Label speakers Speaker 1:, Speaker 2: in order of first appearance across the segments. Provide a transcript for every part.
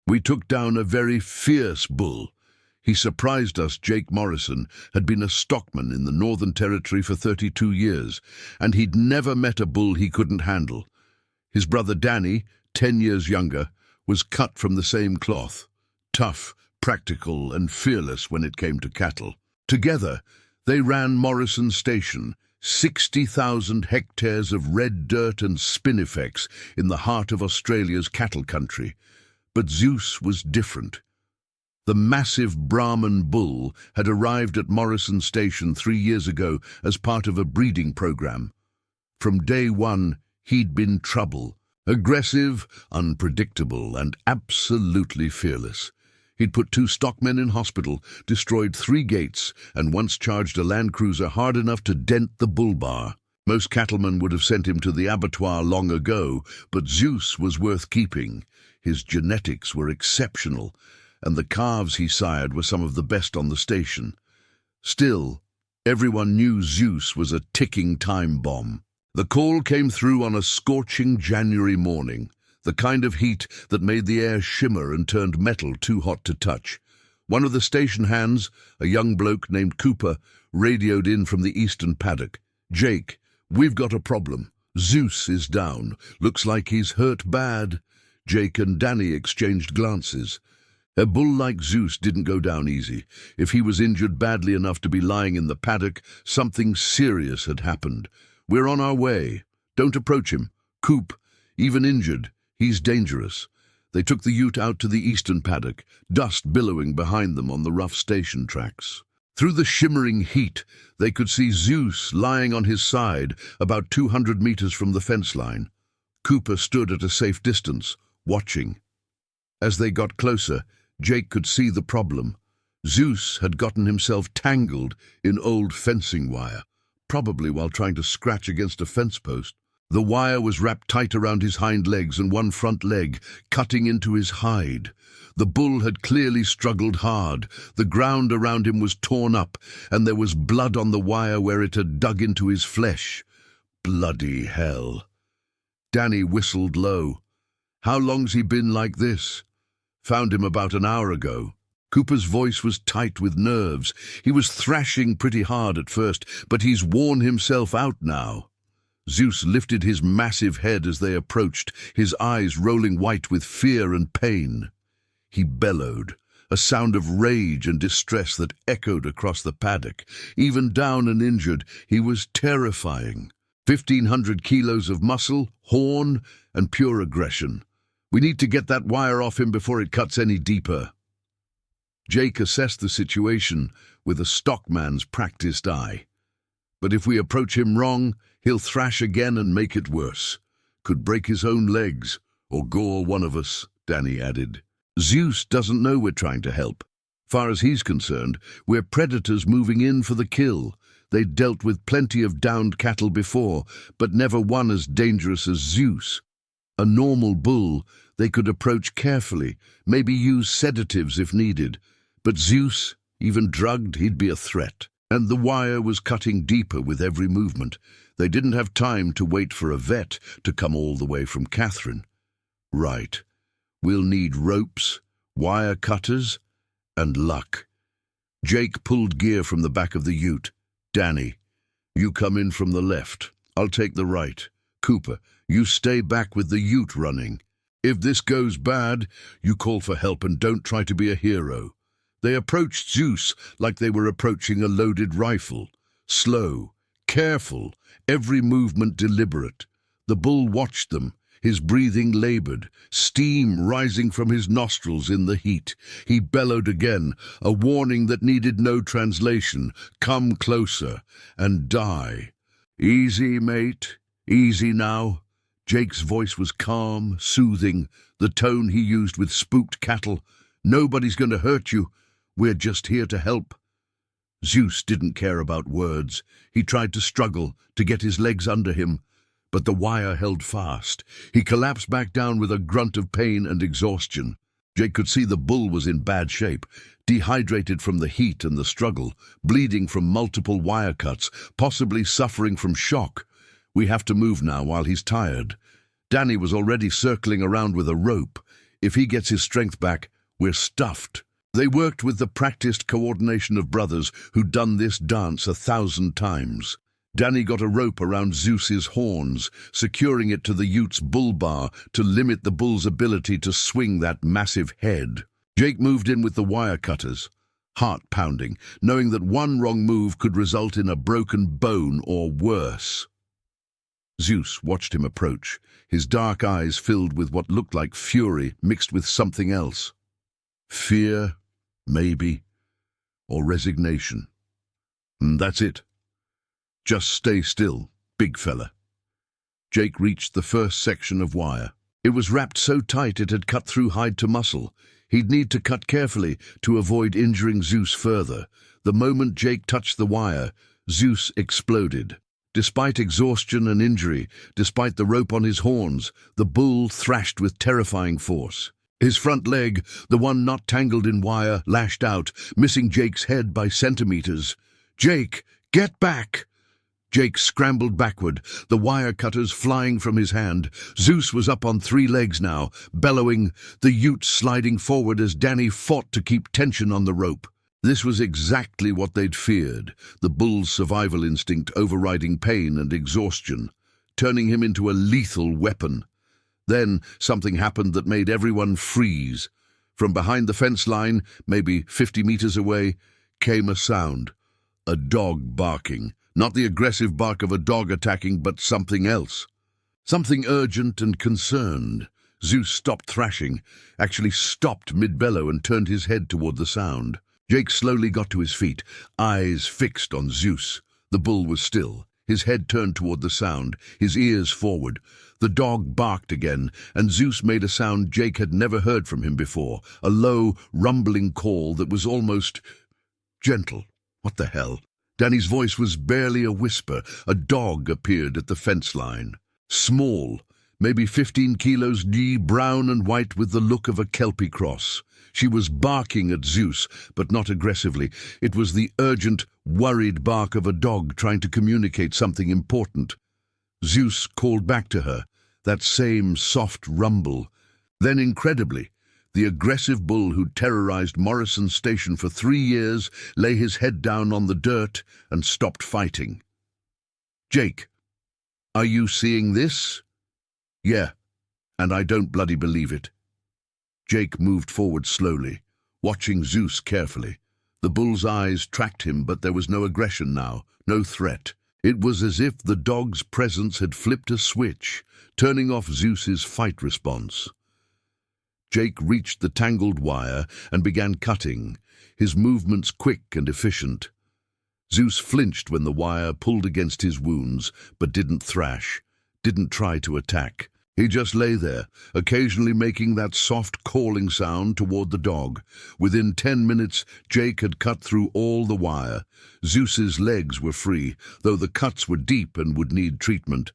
Speaker 1: We took down a very fierce bull. He surprised us. Jake Morrison had been a stockman in the Northern Territory for 32 years, and he'd never met a bull he couldn't handle. His brother Danny, 10 years younger, was cut from the same cloth. Tough, practical, and fearless when it came to cattle. Together, they ran Morrison Station, 60,000 hectares of red dirt and spinifex in the heart of Australia's cattle country. But Zeus was different. The massive Brahman bull had arrived at Morrison Station 3 years ago as part of a breeding program. From day one, he'd been trouble. Aggressive, unpredictable, and absolutely fearless. He'd put 2 stockmen in hospital, destroyed 3 gates, and once charged a Land Cruiser hard enough to dent the bull bar. Most cattlemen would have sent him to the abattoir long ago, but Zeus was worth keeping. His genetics were exceptional, and the calves he sired were some of the best on the station. Still, everyone knew Zeus was a ticking time bomb. The call came through on a scorching January morning, the kind of heat that made the air shimmer and turned metal too hot to touch. One of the station hands, a young bloke named Cooper, radioed in from the eastern paddock. "Jake, we've got a problem. Zeus is down. Looks like he's hurt bad." Jake and Danny exchanged glances. A bull like Zeus didn't go down easy. If he was injured badly enough to be lying in the paddock, something serious had happened. "We're on our way. Don't approach him. Coop, even injured, he's dangerous." They took the ute out to the eastern paddock, dust billowing behind them on the rough station tracks. Through the shimmering heat, they could see Zeus lying on his side, about 200 meters from the fence line. Cooper stood at a safe distance, watching. As they got closer, Jake could see the problem. Zeus had gotten himself tangled in old fencing wire, probably while trying to scratch against a fence post. The wire was wrapped tight around his hind legs and one front leg, cutting into his hide. The bull had clearly struggled hard. The ground around him was torn up, and there was blood on the wire where it had dug into his flesh. Bloody hell. Danny whistled low. "How long's he been like this?" "Found him about an hour ago." Cooper's voice was tight with nerves. He was thrashing pretty hard at first, but he's worn himself out now. Zeus lifted his massive head as they approached, his eyes rolling white with fear and pain. He bellowed, a sound of rage and distress that echoed across the paddock. Even down and injured, he was terrifying. 1,500 kilos of muscle, horn, and pure aggression. "We need to get that wire off him before it cuts any deeper." Jake assessed the situation with a stockman's practiced eye. "But if we approach him wrong, he'll thrash again and make it worse. Could break his own legs, or gore one of us," Danny added. "Zeus doesn't know we're trying to help. Far as he's concerned, we're predators moving in for the kill. They'd dealt with plenty of downed cattle before, but never one as dangerous as Zeus. A normal bull, they could approach carefully, maybe use sedatives if needed. But Zeus, even drugged, he'd be a threat. And the wire was cutting deeper with every movement. They didn't have time to wait for a vet to come all the way from Catherine. Right. We'll need ropes, wire cutters, and luck." Jake pulled gear from the back of the ute. "Danny, you come in from the left. I'll take the right. Cooper, you stay back with the ute running. If this goes bad, you call for help and don't try to be a hero." They approached Zeus like they were approaching a loaded rifle. Slow, careful, every movement deliberate. The bull watched them, his breathing labored, steam rising from his nostrils in the heat. He bellowed again, a warning that needed no translation. "Come closer and die." "Easy, mate. Easy now." Jake's voice was calm, soothing, the tone he used with spooked cattle. "Nobody's going to hurt you. We're just here to help." Zeus didn't care about words. He tried to struggle, to get his legs under him, but the wire held fast. He collapsed back down with a grunt of pain and exhaustion. Jake could see the bull was in bad shape, dehydrated from the heat and the struggle, bleeding from multiple wire cuts, possibly suffering from shock. "We have to move now while he's tired." Danny was already circling around with a rope. If he gets his strength back, we're stuffed. They worked with the practiced coordination of brothers who'd done this dance 1,000 times. Danny got a rope around Zeus's horns, securing it to the Utes' bull bar to limit the bull's ability to swing that massive head. Jake moved in with the wire cutters, heart pounding, knowing that one wrong move could result in a broken bone or worse. Zeus watched him approach, his dark eyes filled with what looked like fury mixed with something else. Fear, maybe, or resignation. That's it. Just stay still, big fella. Jake reached the first section of wire. It was wrapped so tight it had cut through hide to muscle. He'd need to cut carefully to avoid injuring Zeus further. The moment Jake touched the wire, Zeus exploded. Despite exhaustion and injury, despite the rope on his horns, the bull thrashed with terrifying force. His front leg, the one not tangled in wire, lashed out, missing Jake's head by centimeters. "Jake, get back!" Jake scrambled backward, the wire cutters flying from his hand. Zeus was up on 3 legs now, bellowing, the Ute sliding forward as Danny fought to keep tension on the rope. This was exactly what they'd feared, the bull's survival instinct overriding pain and exhaustion, turning him into a lethal weapon. Then something happened that made everyone freeze. From behind the fence line, maybe 50 meters away, came a sound. A dog barking. Not the aggressive bark of a dog attacking, but something else. Something urgent and concerned. Zeus stopped thrashing, actually stopped mid-bellow and turned his head toward the sound. Jake slowly got to his feet, eyes fixed on Zeus. The bull was still, his head turned toward the sound, his ears forward. The dog barked again, and Zeus made a sound Jake had never heard from him before, a low, rumbling call that was almost gentle. What the hell? Danny's voice was barely a whisper. A dog appeared at the fence line. Small, maybe 15 kilos, brown and white with the look of a Kelpie cross. She was barking at Zeus, but not aggressively. It was the urgent, worried bark of a dog trying to communicate something important. Zeus called back to her, that same soft rumble. Then, incredibly, the aggressive bull who terrorized Morrison Station for 3 years lay his head down on the dirt and stopped fighting. "Jake, are you seeing this?" "Yeah, and I don't bloody believe it." Jake moved forward slowly, watching Zeus carefully. The bull's eyes tracked him, but there was no aggression now, no threat. It was as if the dog's presence had flipped a switch, turning off Zeus's fight response. Jake reached the tangled wire and began cutting, his movements quick and efficient. Zeus flinched when the wire pulled against his wounds, but didn't thrash, didn't try to attack. He just lay there, occasionally making that soft calling sound toward the dog. Within 10 minutes, Jake had cut through all the wire. Zeus's legs were free, though the cuts were deep and would need treatment.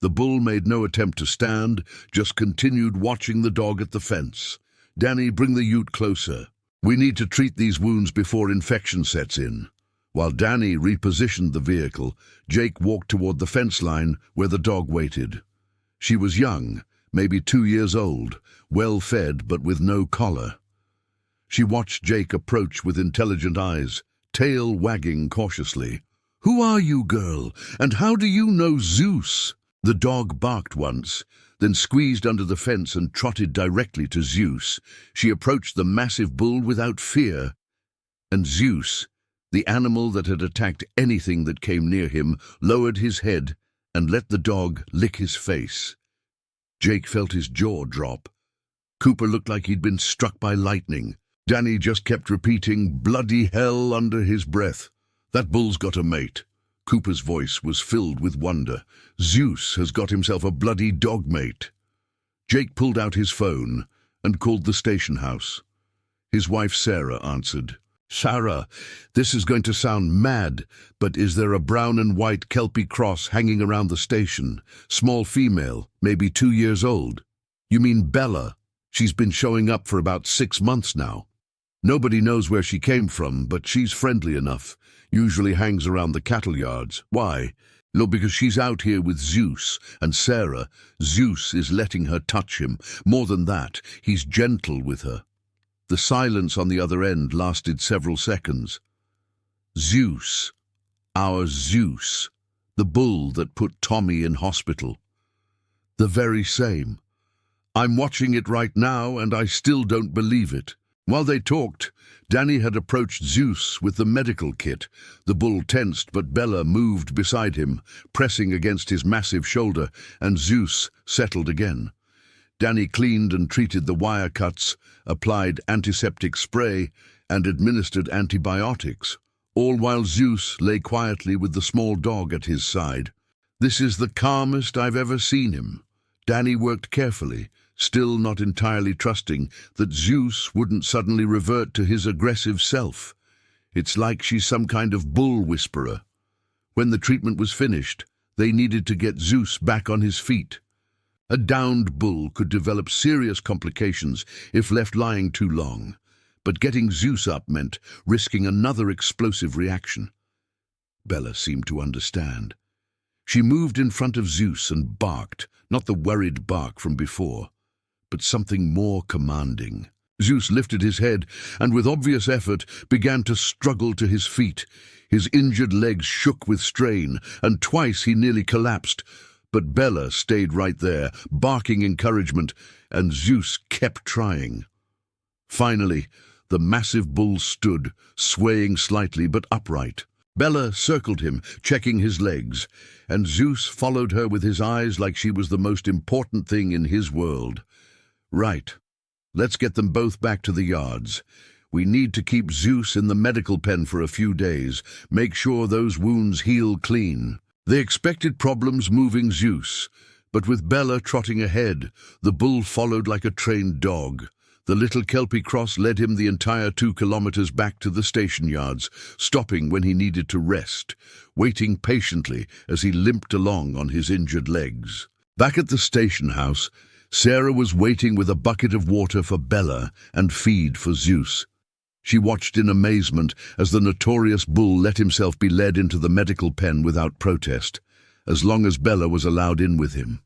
Speaker 1: The bull made no attempt to stand, just continued watching the dog at the fence. "Danny, bring the Ute closer. We need to treat these wounds before infection sets in." While Danny repositioned the vehicle, Jake walked toward the fence line where the dog waited. She was young, maybe 2 years old, well-fed but with no collar. She watched Jake approach with intelligent eyes, tail wagging cautiously. "Who are you, girl? And how do you know Zeus?" The dog barked once, then squeezed under the fence and trotted directly to Zeus. She approached the massive bull without fear. And Zeus, the animal that had attacked anything that came near him, lowered his head and let the dog lick his face. Jake felt his jaw drop. Cooper looked like he'd been struck by lightning. Danny just kept repeating, "Bloody hell," under his breath. "That bull's got a mate." Cooper's voice was filled with wonder. "Zeus has got himself a bloody dog mate." Jake pulled out his phone and called the station house. His wife Sarah answered. "Sarah, this is going to sound mad, but is there a brown and white Kelpie cross hanging around the station? Small female, maybe 2 years old." "You mean Bella? She's been showing up for about 6 months now. Nobody knows where she came from, but she's friendly enough. Usually hangs around the cattle yards. Why? Look, because she's out here with Zeus, and Sarah, Zeus is letting her touch him. More than that, he's gentle with her. The silence on the other end lasted several seconds. Zeus, our Zeus, the bull that put Tommy in hospital. The very same. I'm watching it right now, and I still don't believe it. While they talked, Danny had approached Zeus with the medical kit. The bull tensed, but Bella moved beside him, pressing against his massive shoulder, and Zeus settled again. Danny cleaned and treated the wire cuts, applied antiseptic spray, and administered antibiotics, all while Zeus lay quietly with the small dog at his side. This is the calmest I've ever seen him. Danny worked carefully, still not entirely trusting that Zeus wouldn't suddenly revert to his aggressive self. It's like she's some kind of bull whisperer. When the treatment was finished, they needed to get Zeus back on his feet. A downed bull could develop serious complications if left lying too long, but getting Zeus up meant risking another explosive reaction. Bella seemed to understand. She moved in front of Zeus and barked, not the worried bark from before, but something more commanding. Zeus lifted his head and with obvious effort began to struggle to his feet. His injured legs shook with strain, and twice he nearly collapsed. But Bella stayed right there, barking encouragement, and Zeus kept trying. Finally, the massive bull stood, swaying slightly but upright. Bella circled him, checking his legs, and Zeus followed her with his eyes like she was the most important thing in his world. Right. Let's get them both back to the yards. We need to keep Zeus in the medical pen for a few days, make sure those wounds heal clean. They expected problems moving Zeus, but with Bella trotting ahead, the bull followed like a trained dog. The little Kelpie cross led him the entire 2 kilometers back to the station yards, stopping when he needed to rest, waiting patiently as he limped along on his injured legs. Back at the station house, Sarah was waiting with a bucket of water for Bella and feed for Zeus. She watched in amazement as the notorious bull let himself be led into the medical pen without protest, as long as Bella was allowed in with him.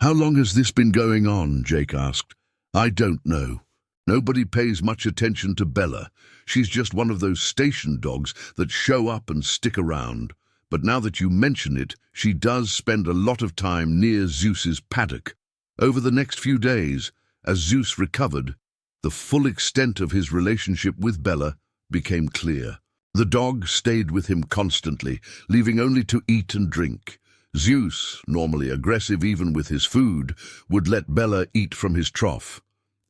Speaker 1: "How long has this been going on?" Jake asked. "I don't know. Nobody pays much attention to Bella. She's just one of those station dogs that show up and stick around. But now that you mention it, she does spend a lot of time near Zeus's paddock. Over the next few days, as Zeus recovered, the full extent of his relationship with Bella became clear. The dog stayed with him constantly, leaving only to eat and drink. Zeus, normally aggressive even with his food, would let Bella eat from his trough.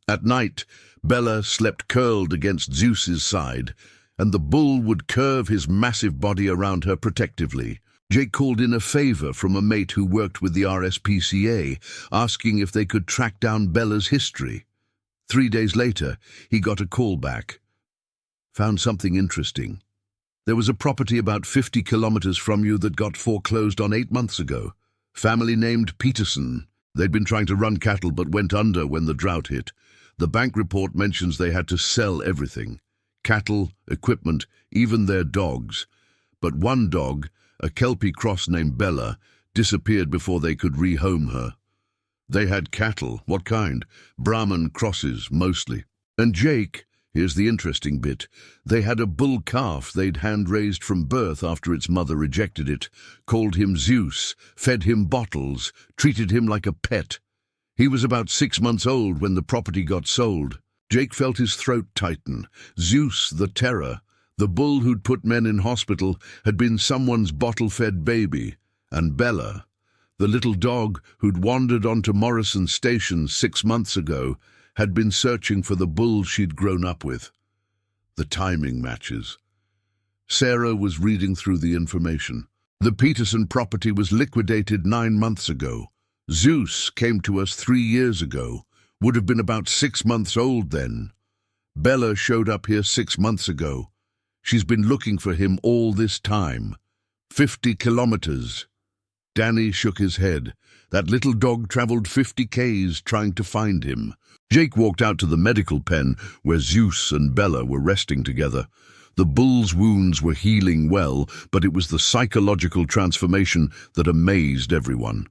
Speaker 1: At night, Bella slept curled against Zeus's side, and the bull would curve his massive body around her protectively. Jake called in a favor from a mate who worked with the RSPCA, asking if they could track down Bella's history. 3 days later, he got a call back. "Found something interesting. There was a property about 50 kilometers from you that got foreclosed on 8 months ago. Family named Peterson. They'd been trying to run cattle but went under when the drought hit. The bank report mentions they had to sell everything. Cattle, equipment, even their dogs. But one dog, a Kelpie cross named Bella, disappeared before they could rehome her. They had cattle. What kind? Brahman crosses, mostly. And Jake, here's the interesting bit, they had a bull calf they'd hand-raised from birth after its mother rejected it, called him Zeus, fed him bottles, treated him like a pet. He was about 6 months old when the property got sold. Jake felt his throat tighten. Zeus, the terror, the bull who'd put men in hospital, had been someone's bottle-fed baby. And Bella, the little dog who'd wandered onto Morrison Station 6 months ago, had been searching for the bull she'd grown up with. The timing matches. Sarah was reading through the information. The Peterson property was liquidated 9 months ago. Zeus came to us 3 years ago. Would have been about 6 months old then. Bella showed up here 6 months ago. She's been looking for him all this time. 50 kilometers. Danny shook his head. That little dog traveled 50 k's trying to find him. Jake walked out to the medical pen where Zeus and Bella were resting together. The bull's wounds were healing well, but it was the psychological transformation that amazed everyone.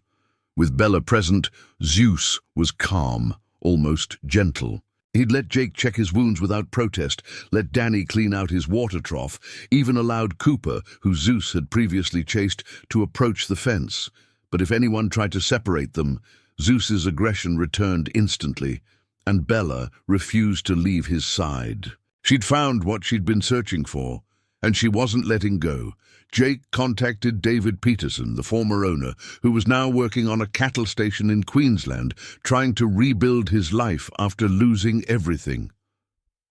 Speaker 1: With Bella present, Zeus was calm, almost gentle. He'd let Jake check his wounds without protest, let Danny clean out his water trough, even allowed Cooper, who Zeus had previously chased, to approach the fence. But if anyone tried to separate them, Zeus's aggression returned instantly, and Bella refused to leave his side. She'd found what she'd been searching for, and she wasn't letting go. Jake contacted David Peterson, the former owner, who was now working on a cattle station in Queensland, trying to rebuild his life after losing everything.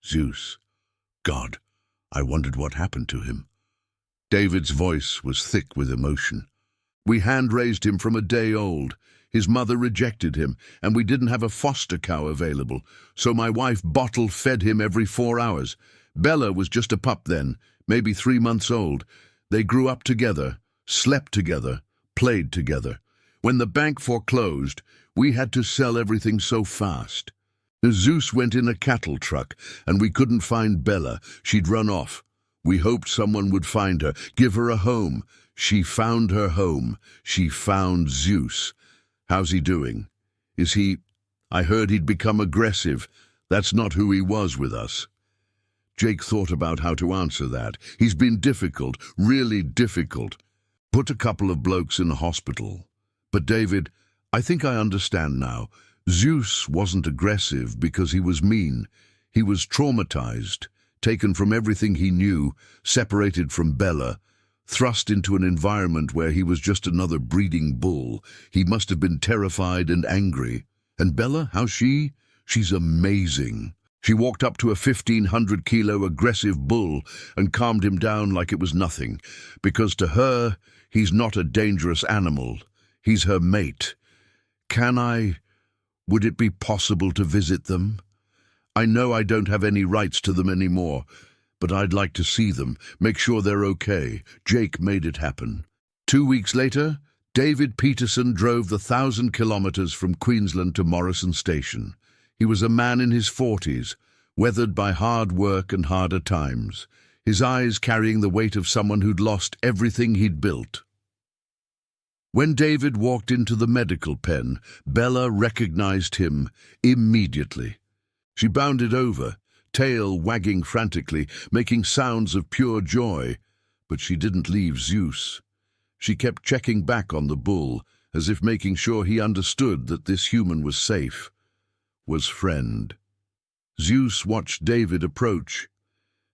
Speaker 1: Zeus. God, I wondered what happened to him. David's voice was thick with emotion. We hand-raised him from a day old. His mother rejected him, and we didn't have a foster cow available, so my wife bottle-fed him every 4 hours. Bella was just a pup then, maybe 3 months old. They grew up together, slept together, played together. When the bank foreclosed, we had to sell everything so fast. Zeus went in a cattle truck, and we couldn't find Bella. She'd run off. We hoped someone would find her, give her a home. She found her home. She found Zeus. How's he doing? Is he... I heard he'd become aggressive. That's not who he was with us. Jake thought about how to answer that. He's been difficult, really difficult. Put a couple of blokes in a hospital. But David, I think I understand now. Zeus wasn't aggressive because he was mean. He was traumatized, taken from everything he knew, separated from Bella, thrust into an environment where he was just another breeding bull. He must have been terrified and angry. And Bella, how's she? She's amazing. She walked up to a 1,500-kilo aggressive bull and calmed him down like it was nothing, because to her, he's not a dangerous animal. He's her mate. Would it be possible to visit them? I know I don't have any rights to them anymore, but I'd like to see them, make sure they're okay. Jake made it happen. 2 weeks later, David Peterson drove the 1,000 kilometers from Queensland to Morrison Station. He was a man in his 40s, weathered by hard work and harder times, his eyes carrying the weight of someone who'd lost everything he'd built. When David walked into the medical pen, Bella recognized him immediately. She bounded over, tail wagging frantically, making sounds of pure joy, but she didn't leave Zeus. She kept checking back on the bull, as if making sure he understood that this human was safe. Was friend. Zeus watched David approach,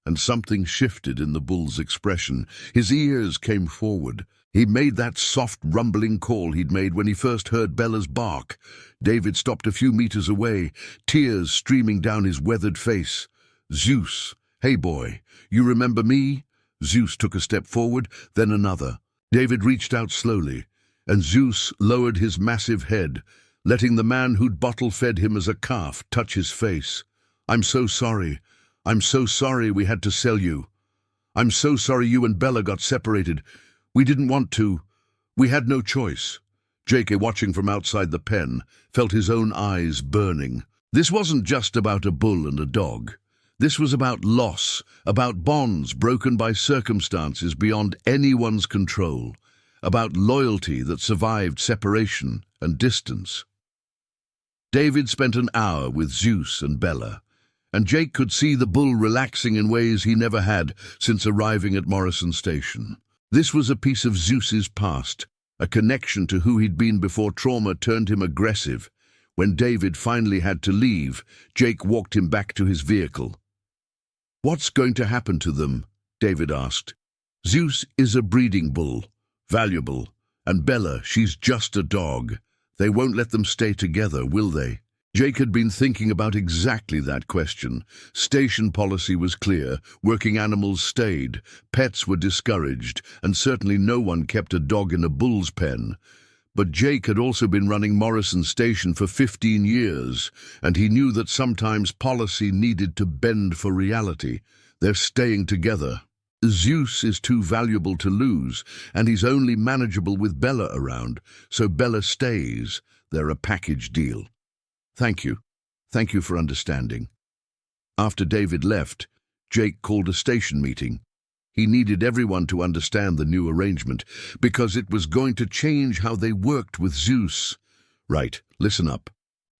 Speaker 1: and something shifted in the bull's expression. His ears came forward. He made that soft, rumbling call he'd made when he first heard Bella's bark. David stopped a few meters away, tears streaming down his weathered face. Zeus, hey boy, you remember me? Zeus took a step forward, then another. David reached out slowly, and Zeus lowered his massive head, letting the man who'd bottle-fed him as a calf touch his face. I'm so sorry. I'm so sorry we had to sell you. I'm so sorry you and Bella got separated. We didn't want to. We had no choice. Jake, watching from outside the pen, felt his own eyes burning. This wasn't just about a bull and a dog. This was about loss, about bonds broken by circumstances beyond anyone's control, about loyalty that survived separation and distance. David spent an hour with Zeus and Bella, and Jake could see the bull relaxing in ways he never had since arriving at Morrison Station. This was a piece of Zeus's past, a connection to who he'd been before trauma turned him aggressive. When David finally had to leave, Jake walked him back to his vehicle. What's going to happen to them? David asked. Zeus is a breeding bull, valuable, and Bella, she's just a dog. They won't let them stay together, will they? Jake had been thinking about exactly that question. Station policy was clear, working animals stayed, pets were discouraged, and certainly no one kept a dog in a bull's pen. But Jake had also been running Morrison Station for 15 years, and he knew that sometimes policy needed to bend for reality. They're staying together. Zeus is too valuable to lose, and he's only manageable with Bella around, so Bella stays. They're a package deal. Thank you. Thank you for understanding. After David left, Jake called a station meeting. He needed everyone to understand the new arrangement, because it was going to change how they worked with Zeus. Right, listen up.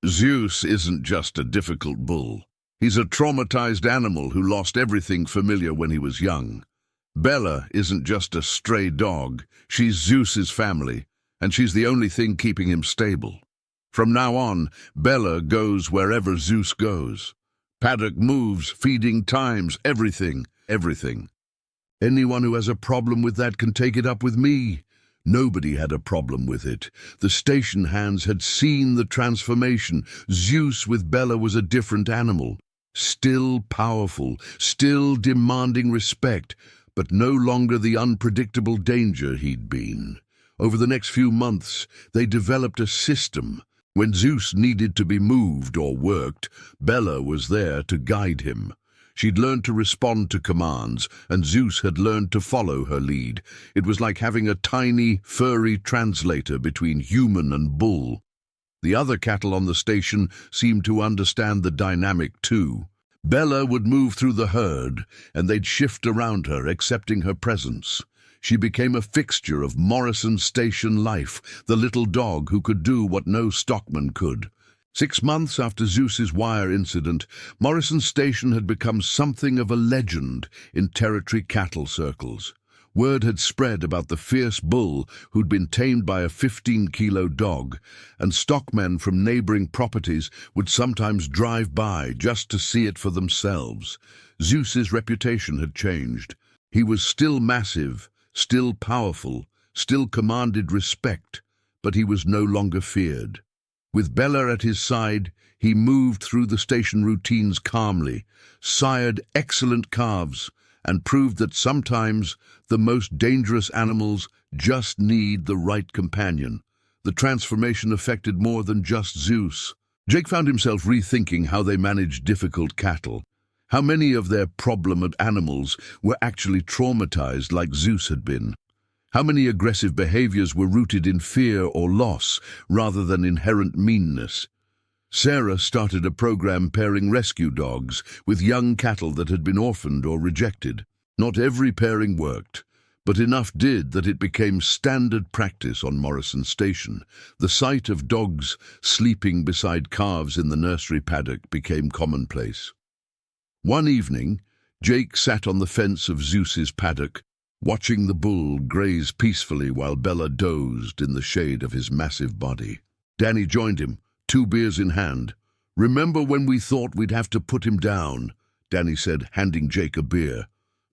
Speaker 1: Zeus isn't just a difficult bull. He's a traumatized animal who lost everything familiar when he was young. Bella isn't just a stray dog. She's Zeus's family, and she's the only thing keeping him stable. From now on, Bella goes wherever Zeus goes. Paddock moves, feeding times, everything. Anyone who has a problem with that can take it up with me. Nobody had a problem with it. The station hands had seen the transformation. Zeus with Bella was a different animal. Still powerful, still demanding respect, but no longer the unpredictable danger he'd been. Over the next few months, they developed a system. When Zeus needed to be moved or worked, Bella was there to guide him. She'd learned to respond to commands, and Zeus had learned to follow her lead. It was like having a tiny, furry translator between human and bull. The other cattle on the station seemed to understand the dynamic too. Bella would move through the herd, and they'd shift around her, accepting her presence. She became a fixture of Morrison Station life, the little dog who could do what no stockman could. 6 months after Zeus's wire incident, Morrison Station had become something of a legend in territory cattle circles. Word had spread about the fierce bull who'd been tamed by a 15-kilo dog, and stockmen from neighboring properties would sometimes drive by just to see it for themselves. Zeus's reputation had changed. He was still massive, still powerful, still commanded respect, but he was no longer feared. With Bella at his side, he moved through the station routines calmly, sired excellent calves, and proved that sometimes the most dangerous animals just need the right companion. The transformation affected more than just Zeus. Jake found himself rethinking how they managed difficult cattle. How many of their problem animals were actually traumatized like Zeus had been? How many aggressive behaviors were rooted in fear or loss rather than inherent meanness? Sarah started a program pairing rescue dogs with young cattle that had been orphaned or rejected. Not every pairing worked, but enough did that it became standard practice on Morrison Station. The sight of dogs sleeping beside calves in the nursery paddock became commonplace. One evening, Jake sat on the fence of Zeus's paddock, watching the bull graze peacefully while Bella dozed in the shade of his massive body. Danny joined him, 2 beers in hand. "Remember when we thought we'd have to put him down?" Danny said, handing Jake a beer,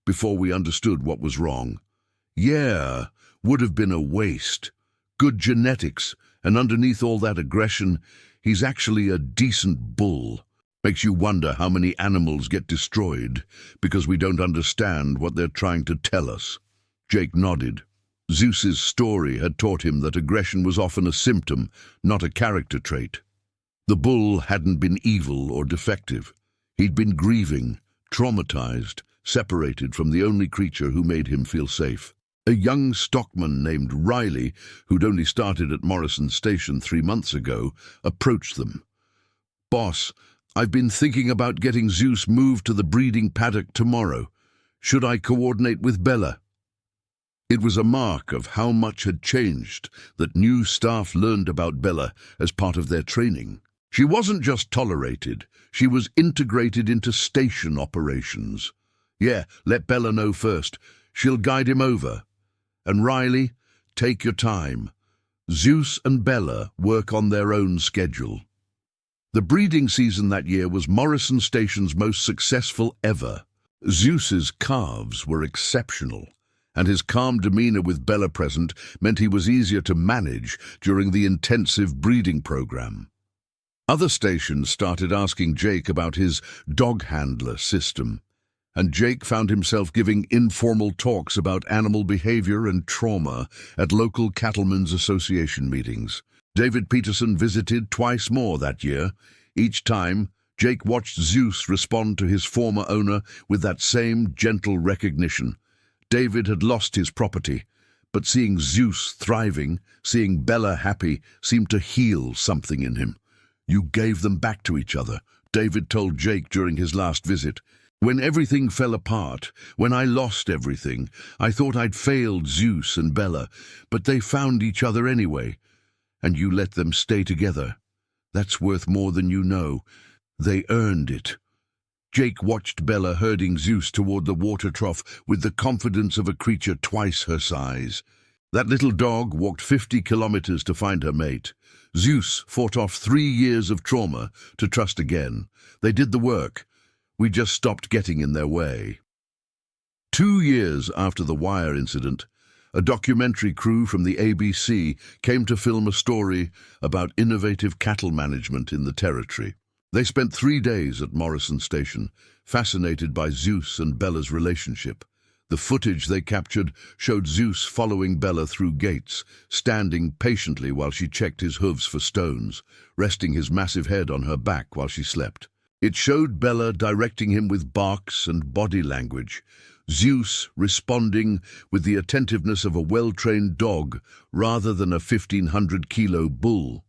Speaker 1: "before we understood what was wrong." "Yeah, would have been a waste. Good genetics, and underneath all that aggression, he's actually a decent bull. Makes you wonder how many animals get destroyed because we don't understand what they're trying to tell us." Jake nodded. Zeus's story had taught him that aggression was often a symptom, not a character trait. The bull hadn't been evil or defective. He'd been grieving, traumatized, separated from the only creature who made him feel safe. A young stockman named Riley, who'd only started at Morrison Station 3 months ago, approached them. "Boss, I've been thinking about getting Zeus moved to the breeding paddock tomorrow. Should I coordinate with Bella?" It was a mark of how much had changed that new staff learned about Bella as part of their training. She wasn't just tolerated, she was integrated into station operations. "Yeah, let Bella know first. She'll guide him over. And Riley, take your time. Zeus and Bella work on their own schedule." The breeding season that year was Morrison Station's most successful ever. Zeus's calves were exceptional, and his calm demeanor with Bella present meant he was easier to manage during the intensive breeding program. Other stations started asking Jake about his dog handler system, and Jake found himself giving informal talks about animal behavior and trauma at local cattlemen's association meetings. David Peterson visited twice more that year. Each time, Jake watched Zeus respond to his former owner with that same gentle recognition. David had lost his property, but seeing Zeus thriving, seeing Bella happy, seemed to heal something in him. "You gave them back to each other," David told Jake during his last visit. When everything fell apart, when I lost everything, I thought I'd failed Zeus and Bella, but they found each other anyway, and you let them stay together. That's worth more than you know. They earned it." Jake watched Bella herding Zeus toward the water trough with the confidence of a creature twice her size. That little dog walked 50 kilometers to find her mate. Zeus fought off 3 years of trauma to trust again. They did the work. We just stopped getting in their way. 2 years after the wire incident, a documentary crew from the ABC came to film a story about innovative cattle management in the territory. They spent 3 days at Morrison Station, fascinated by Zeus and Bella's relationship. The footage they captured showed Zeus following Bella through gates, standing patiently while she checked his hooves for stones, resting his massive head on her back while she slept. It showed Bella directing him with barks and body language, Zeus responding with the attentiveness of a well-trained dog rather than a 1,500-kilo bull.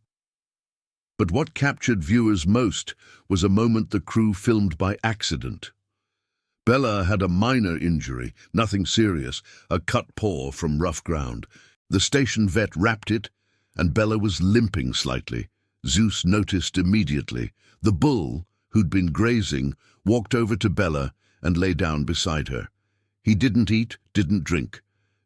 Speaker 1: But what captured viewers most was a moment the crew filmed by accident. Bella had a minor injury, nothing serious, a cut paw from rough ground. The station vet wrapped it, and Bella was limping slightly. Zeus noticed immediately. The bull, who'd been grazing, walked over to Bella and lay down beside her. He didn't eat, didn't drink,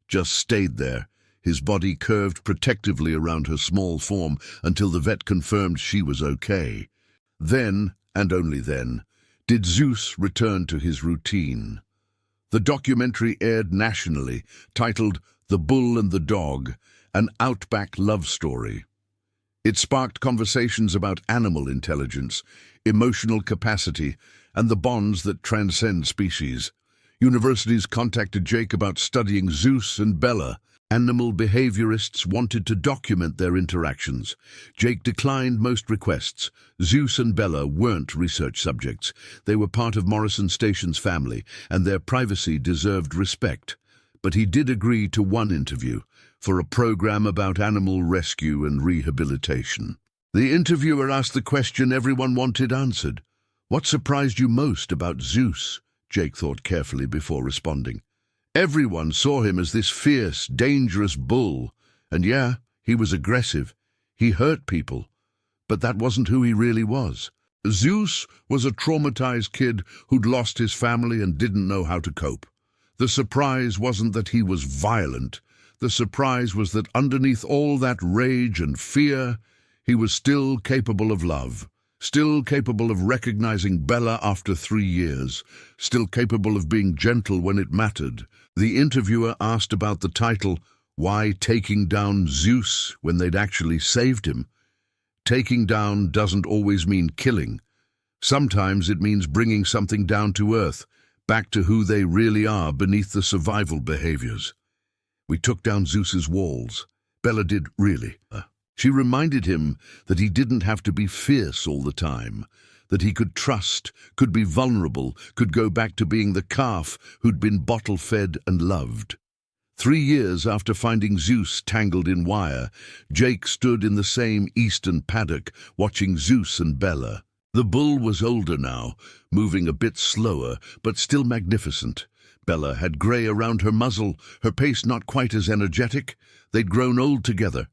Speaker 1: just stayed there, his body curved protectively around her small form until the vet confirmed she was okay. Then, and only then, did Zeus return to his routine. The documentary aired nationally, titled The Bull and the Dog, an outback love story. It sparked conversations about animal intelligence, emotional capacity, and the bonds that transcend species. Universities contacted Jake about studying Zeus and Bella. Animal behaviorists wanted to document their interactions. Jake declined most requests. Zeus and Bella weren't research subjects. They were part of Morrison Station's family, and their privacy deserved respect. But he did agree to one interview, for a program about animal rescue and rehabilitation. The interviewer asked the question everyone wanted answered. "What surprised you most about Zeus?" Jake thought carefully before responding. Everyone saw him as this fierce, dangerous bull. And yeah, he was aggressive. He hurt people. But that wasn't who he really was. Zeus was a traumatized kid who'd lost his family and didn't know how to cope. The surprise wasn't that he was violent. The surprise was that underneath all that rage and fear, he was still capable of love, still capable of recognizing Bella after 3 years, still capable of being gentle when it mattered. The interviewer asked about the title, "Why Taking Down Zeus?" when they'd actually saved him. Taking down doesn't always mean killing. Sometimes it means bringing something down to earth, back to who they really are beneath the survival behaviors. "We took down Zeus's walls." Bella did, really. She reminded him that he didn't have to be fierce all the time, that he could trust, could be vulnerable, could go back to being the calf who'd been bottle-fed and loved. 3 years after finding Zeus tangled in wire, Jake stood in the same eastern paddock, watching Zeus and Bella. The bull was older now, moving a bit slower, but still magnificent. Bella had grey around her muzzle, her pace not quite as energetic. They'd grown old together,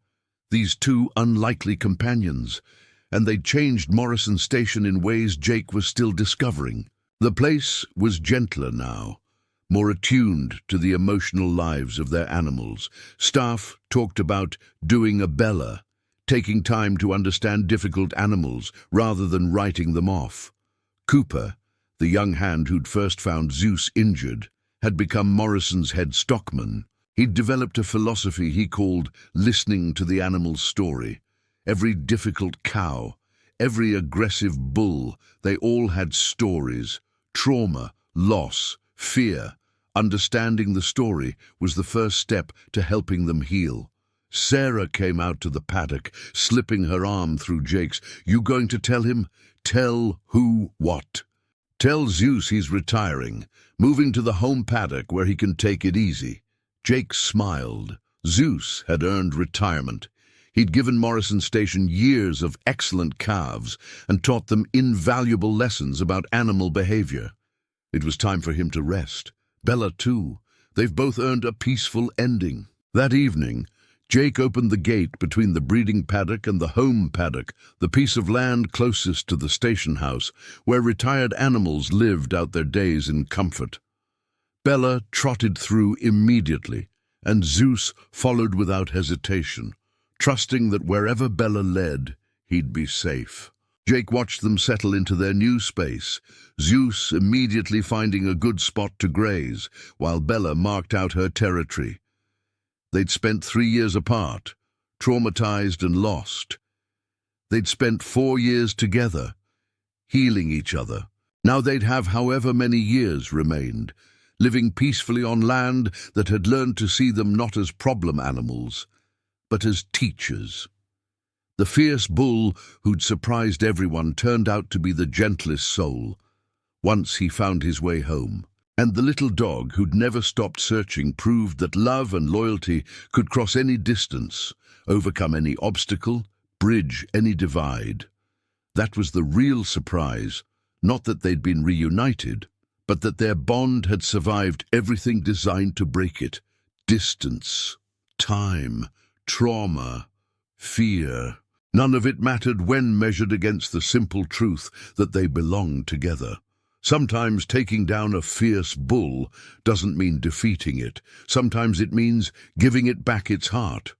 Speaker 1: these two unlikely companions, and they'd changed Morrison Station in ways Jake was still discovering. The place was gentler now, more attuned to the emotional lives of their animals. Staff talked about doing a Bella, taking time to understand difficult animals rather than writing them off. Cooper, the young hand who'd first found Zeus injured, had become Morrison's head stockman. He'd developed a philosophy he called listening to the animal's story. Every difficult cow, every aggressive bull, they all had stories, trauma, loss, fear. Understanding the story was the first step to helping them heal. Sarah came out to the paddock, slipping her arm through Jake's. "You going to tell him?" "Tell who what?" "Tell Zeus he's retiring, moving to the home paddock where he can take it easy." Jake smiled. Zeus had earned retirement. He'd given Morrison Station years of excellent calves and taught them invaluable lessons about animal behavior. It was time for him to rest. Bella, too. They've both earned a peaceful ending. That evening, Jake opened the gate between the breeding paddock and the home paddock, the piece of land closest to the station house, where retired animals lived out their days in comfort. Bella trotted through immediately, and Zeus followed without hesitation, trusting that wherever Bella led, he'd be safe. Jake watched them settle into their new space, Zeus immediately finding a good spot to graze, while Bella marked out her territory. They'd spent 3 years apart, traumatized and lost. They'd spent 4 years together, healing each other. Now they'd have however many years remained, living peacefully on land that had learned to see them not as problem animals, but as teachers. The fierce bull who'd surprised everyone turned out to be the gentlest soul, once he found his way home. And the little dog who'd never stopped searching proved that love and loyalty could cross any distance, overcome any obstacle, bridge any divide. That was the real surprise, not that they'd been reunited, but that their bond had survived everything designed to break it: distance, time, trauma, fear. None of it mattered when measured against the simple truth that they belonged together. Sometimes taking down a fierce bull doesn't mean defeating it. Sometimes it means giving it back its heart.